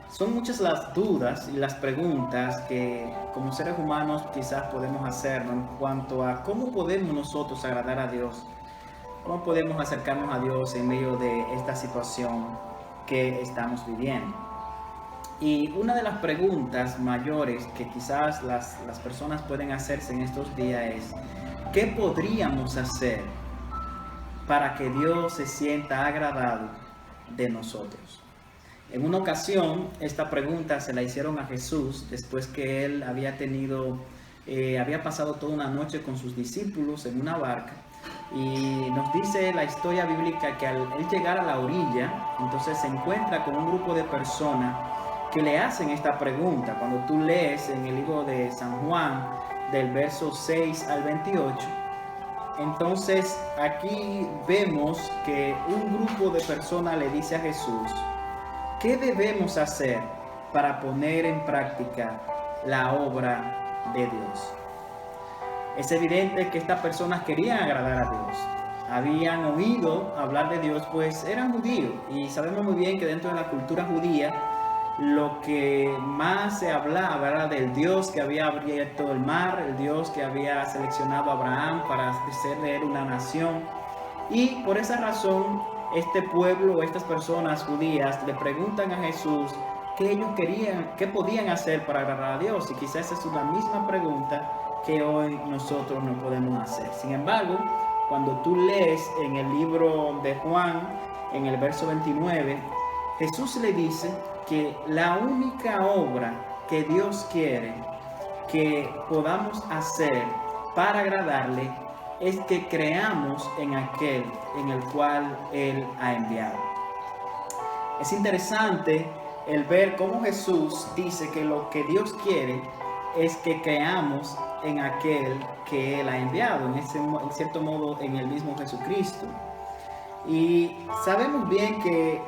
Son muchas las dudas y las preguntas que como seres humanos quizás podemos hacernos en cuanto a cómo podemos nosotros agradar a Dios, cómo podemos acercarnos a Dios en medio de esta situación que estamos viviendo. Y una de las preguntas mayores que quizás las personas pueden hacerse en estos días es, ¿qué podríamos hacer para que Dios se sienta agradado de nosotros? En una ocasión, esta pregunta se la hicieron a Jesús después que él había pasado toda una noche con sus discípulos en una barca. Y nos dice la historia bíblica que al él llegar a la orilla, entonces se encuentra con un grupo de personas que le hacen esta pregunta. Cuando tú lees en el libro de San Juan, del verso 6 al 28, entonces aquí vemos que un grupo de personas le dice a Jesús, ¿qué debemos hacer para poner en práctica la obra de Dios? Es evidente que estas personas querían agradar a Dios. Habían oído hablar de Dios, pues eran judíos. Y sabemos muy bien que dentro de la cultura judía, lo que más se hablaba era del Dios que había abierto el mar, el Dios que había seleccionado a Abraham para hacer de él una nación. Y por esa razón, este pueblo, estas personas judías, le preguntan a Jesús qué ellos querían, qué podían hacer para agradar a Dios. Y quizás es la misma pregunta que hoy nosotros no podemos hacer. Sin embargo, cuando tú lees en el libro de Juan, en el verso 29, Jesús le dice que la única obra que Dios quiere que podamos hacer para agradarle es que creamos en aquel en el cual Él ha enviado. Es interesante el ver cómo Jesús dice que lo que Dios quiere es que creamos en aquel que Él ha enviado, en cierto modo en el mismo Jesucristo. Y sabemos bien que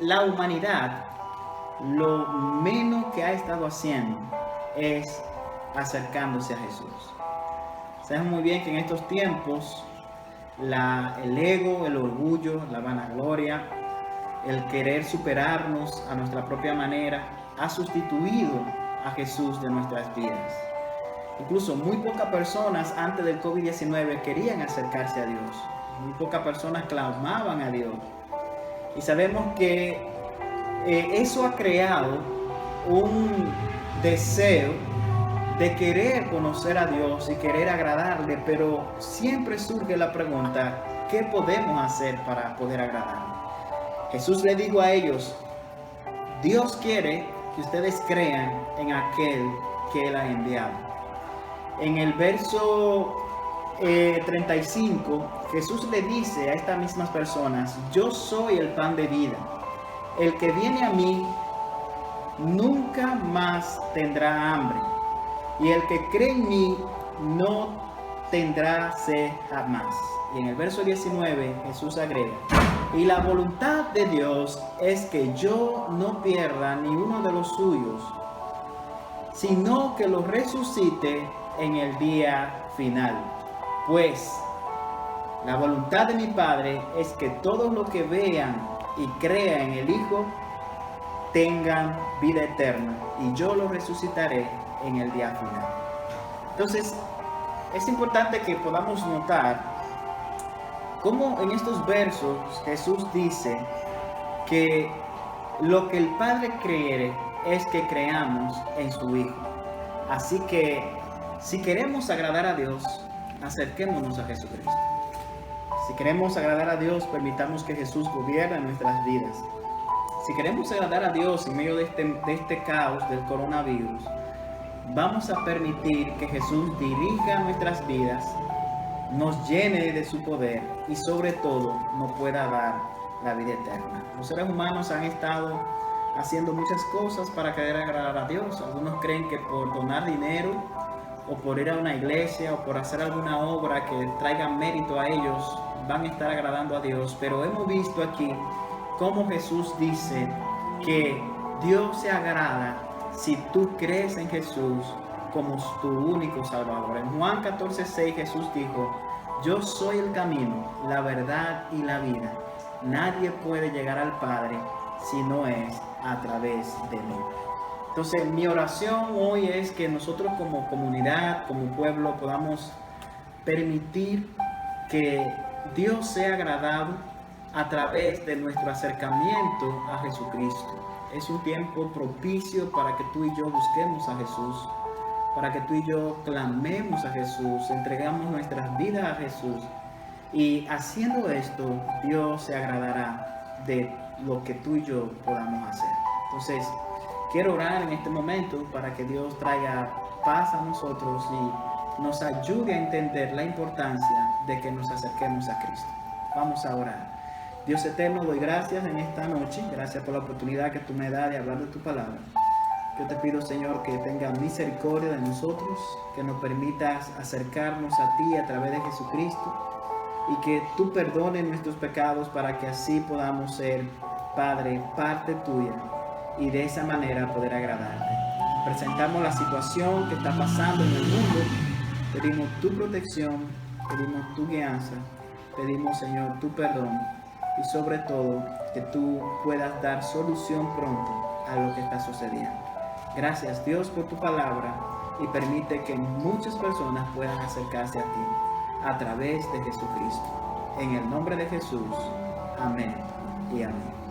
la humanidad lo menos que ha estado haciendo es acercándose a Jesús. Sabemos muy bien que en estos tiempos el ego, el orgullo, la vanagloria, el querer superarnos a nuestra propia manera ha sustituido a Jesús de nuestras vidas. Incluso muy pocas personas antes del COVID-19 querían acercarse a Dios. Muy pocas personas clamaban a Dios. Y sabemos que eso ha creado un deseo de querer conocer a Dios y querer agradarle, pero siempre surge la pregunta, ¿qué podemos hacer para poder agradarle? Jesús le dijo a ellos, Dios quiere que ustedes crean en aquel que Él ha enviado. En el verso 35, Jesús le dice a estas mismas personas, yo soy el pan de vida. El que viene a mí nunca más tendrá hambre. Y el que cree en mí no tendrá sed jamás. Y en el verso 19 Jesús agrega, y la voluntad de Dios es que yo no pierda ni uno de los suyos, sino que los resucite en el día final. Pues la voluntad de mi Padre es que todos los que vean y crean en el Hijo tengan vida eterna, y yo los resucitaré en el día final. Entonces, es importante que podamos notar cómo en estos versos Jesús dice que lo que el Padre quiere es que creamos en su Hijo. Así que, si queremos agradar a Dios, acerquémonos a Jesucristo. Si queremos agradar a Dios, permitamos que Jesús gobierne nuestras vidas. Si queremos agradar a Dios en medio de este caos del coronavirus, vamos a permitir que Jesús dirija nuestras vidas, nos llene de su poder y sobre todo nos pueda dar la vida eterna. Los seres humanos han estado haciendo muchas cosas para querer agradar a Dios. Algunos creen que por donar dinero o por ir a una iglesia o por hacer alguna obra que traiga mérito a ellos van a estar agradando a Dios, pero hemos visto aquí cómo Jesús dice que Dios se agrada si tú crees en Jesús como tu único Salvador. En Juan 14:6 Jesús dijo, yo soy el camino, la verdad y la vida. Nadie puede llegar al Padre si no es a través de mí. Entonces, mi oración hoy es que nosotros como comunidad, como pueblo, podamos permitir que Dios sea agradado a través de nuestro acercamiento a Jesucristo. Es un tiempo propicio para que tú y yo busquemos a Jesús, para que tú y yo clamemos a Jesús, entregamos nuestras vidas a Jesús. Y haciendo esto, Dios se agradará de lo que tú y yo podamos hacer. Entonces, quiero orar en este momento para que Dios traiga paz a nosotros y nos ayude a entender la importancia de que nos acerquemos a Cristo. Vamos a orar. Dios eterno, doy gracias en esta noche. Gracias por la oportunidad que tú me das de hablar de tu palabra. Yo te pido, Señor, que tengas misericordia de nosotros, que nos permitas acercarnos a ti a través de Jesucristo y que tú perdones nuestros pecados para que así podamos ser, Padre, parte tuya y de esa manera poder agradarte. Presentamos la situación que está pasando en el mundo. Pedimos tu protección, pedimos tu guianza, pedimos, Señor, tu perdón y sobre todo que tú puedas dar solución pronto a lo que está sucediendo. Gracias, Dios, por tu palabra y permite que muchas personas puedan acercarse a ti a través de Jesucristo. En el nombre de Jesús. Amén y amén.